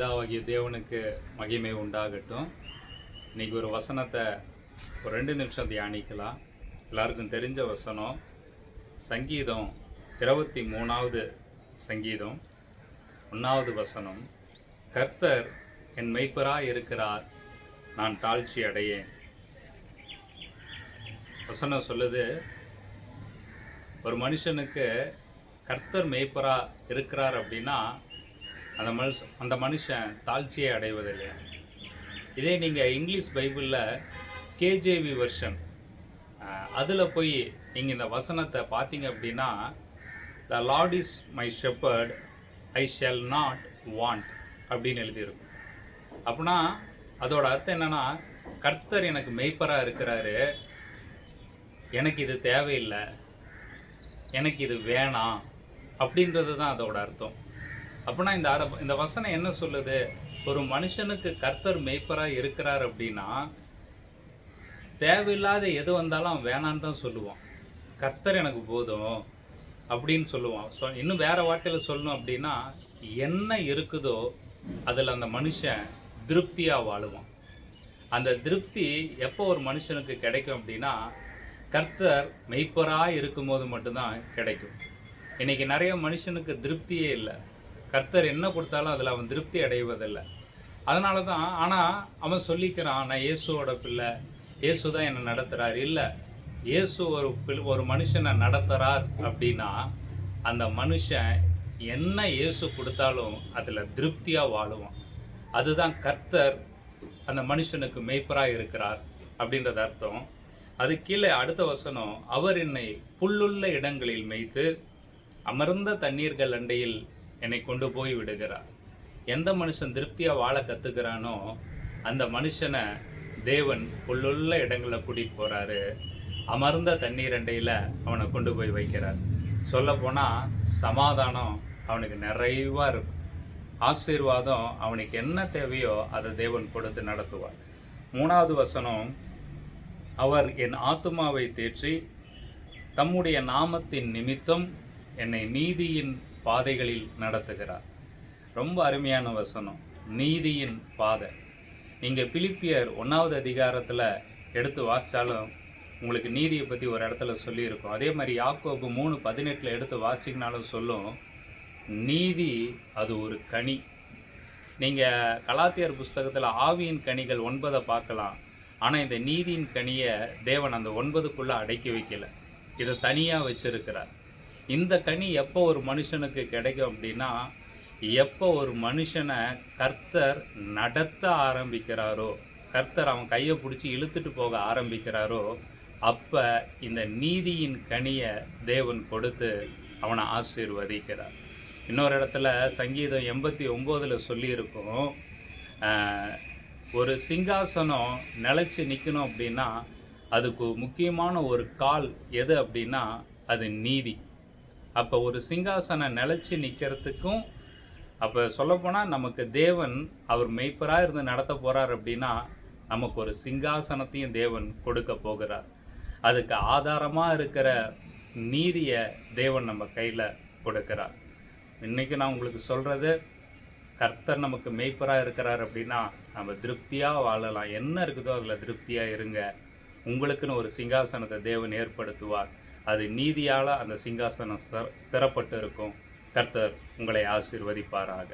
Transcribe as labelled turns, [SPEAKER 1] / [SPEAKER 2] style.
[SPEAKER 1] பிதாவாகிய தேவனுக்கு மகிமை உண்டாகட்டும். இன்றைக்கி ஒரு வசனத்தை ஒரு 2 நிமிஷம் தியானிக்கலாம். எல்லாருக்கும் தெரிஞ்ச வசனம் சங்கீதம் 23வது சங்கீதம் 1வது வசனம். கர்த்தர் என் மெய்ப்பராய் இருக்கிறார், நான் தாழ்ச்சி அடையேன். வசனம் சொல்லுது, ஒரு மனுஷனுக்கு கர்த்தர் மெய்ப்பரா இருக்கிறார் அப்படின்னா அந்த மனுஷன் தாழ்ச்சியை அடைவதில்லை. இதே நீங்கள் இங்கிலீஷ் பைபிளில் கேஜேவி வெர்ஷன் அதில் போய் நீங்கள் இந்த வசனத்தை பார்த்தீங்க அப்படின்னா, the lord is my shepherd, I shall not want அப்படின்னு எழுதியிருக்கும். அப்படின்னா அதோட அர்த்தம் என்னென்னா, கர்த்தர் எனக்கு மெய்ப்பராக இருக்கிறாரு, எனக்கு இது தேவையில்லை, எனக்கு இது வேணாம் அப்படின்றது தான் அதோட அர்த்தம். அப்படின்னா இந்த வசனம் என்ன சொல்லுது? ஒரு மனுஷனுக்கு கர்த்தர் மெய்ப்பராக இருக்கிறார் அப்படின்னா தேவையில்லாத எது வந்தாலும் அவன் வேணான்னு தான் சொல்லுவான். கர்த்தர் எனக்கு போதும் அப்படின்னு சொல்லுவான். இன்னும் வேறு வார்த்தையில் சொல்லணும் அப்படின்னா, என்ன இருக்குதோ அதில் அந்த மனுஷன் திருப்தியாக வாழுவான். அந்த திருப்தி எப்போ ஒரு மனுஷனுக்கு கிடைக்கும் அப்படின்னா, கர்த்தர் மெய்ப்பராக இருக்கும்போது மட்டும்தான் கிடைக்கும். இன்றைக்கி நிறைய மனுஷனுக்கு திருப்தியே இல்லை. கர்த்தர் என்ன கொடுத்தாலும் அதில் அவன் திருப்தி அடைவதில்லை. அதனால தான் ஆனால் அவன் சொல்லிக்கிறான், நான் இயேசுவோட பிள்ளை, இயேசு தான் என்னை நடத்துகிறார். இல்லை, இயேசு ஒரு மனுஷனை நடத்துகிறார் அப்படின்னா அந்த மனுஷன் என்ன இயேசு கொடுத்தாலும் அதில் திருப்தியாக வாழுவான். அதுதான் கர்த்தர் அந்த மனுஷனுக்கு மெய்ப்பராக இருக்கிறார் அப்படின்றது அர்த்தம். அது கீழே அடுத்த வசனம், அவர் என்னை புல்லுள்ள இடங்களில் மேய்த்து அமர்ந்த தண்ணீர்கள் அண்டையில் என்னை கொண்டு போய் விடுகிறார். எந்த மனுஷன் திருப்தியாக வாழ கற்றுக்கிறானோ அந்த மனுஷனை தேவன் புல்லுள்ள இடங்களில் கூட்டிகிட்டு போகிறாரு, அமர்ந்த தண்ணீர் அண்டையில் அவனை கொண்டு போய் வைக்கிறார். சொல்லப்போனால் சமாதானம் அவனுக்கு நிறைவாக இருக்கும். ஆசீர்வாதம் அவனுக்கு என்ன தேவையோ அதை தேவன் கொடுத்து நடத்துவார். 3வது வசனம், அவர் என் ஆத்துமாவை தேற்றி தம்முடைய நாமத்தின் நிமித்தம் என்னை நீதியின் பாதைகளில் நடத்துகிறார். ரொம்ப அருமையான வசனம், நீதியின் பாதை. நீங்கள் பிலிப்பியர் 1வது அதிகாரத்தில் எடுத்து வாசித்தாலும் உங்களுக்கு நீதியை பற்றி ஒரு இடத்துல சொல்லியிருக்கோம். அதே மாதிரி யாக்கோபு 3:18 எடுத்து வாசிக்கினாலும் சொல்லும், நீதி அது ஒரு கனி. நீங்கள் கலாத்தியர் புஸ்தகத்தில் ஆவியின் கனிகள் 9 பார்க்கலாம். ஆனால் இந்த நீதியின் கனியை தேவன் அந்த 9க்குள்ளே அடக்கி வைக்கல, இதை தனியாக வச்சிருக்கிறார். இந்த கனி எப்போ ஒரு மனுஷனுக்கு கிடைக்கும் அப்படின்னா, எப்போ ஒரு மனுஷனை கர்த்தர் நடத்த ஆரம்பிக்கிறாரோ, கர்த்தர் அவன் கையை பிடிச்சி இழுத்துட்டு போக ஆரம்பிக்கிறாரோ, அப்போ இந்த நீதியின் கனியை தேவன் கொடுத்து அவனை ஆசீர்வதிக்கிறார். இன்னொரு இடத்துல சங்கீதம் 89 சொல்லியிருக்கும், ஒரு சிங்காசனம் நிலச்சி நிற்கணும் அப்படின்னா அதுக்கு முக்கியமான ஒரு கால் எது அப்படின்னா அது நீதி. அப்போ ஒரு சிங்காசனம் நிலச்சி நிற்கிறதுக்கும், அப்போ சொல்லப்போனால் நமக்கு தேவன் அவர் மெய்ப்பராக இருந்து நடத்த போகிறார் அப்படின்னா நமக்கு ஒரு சிங்காசனத்தையும் தேவன் கொடுக்க போகிறார். அதுக்கு ஆதாரமாக இருக்கிற நீதியை தேவன் நம்ம கையில் கொடுக்கிறார். இன்றைக்கி நான் உங்களுக்கு சொல்கிறது, கர்த்தர் நமக்கு மெய்ப்பராக இருக்கிறார் அப்படின்னா நம்ம திருப்தியாக வாழலாம். என்ன இருக்குதோ அதில் திருப்தியாக இருங்க. உங்களுக்குன்னு ஒரு சிங்காசனத்தை தேவன் ஏற்படுத்துவார். அது நீதியால் அந்த சிங்காசனம் ஸ்திரப்பட்டு இருக்கும். கர்த்தர் உங்களை ஆசீர்வதிப்பாராக.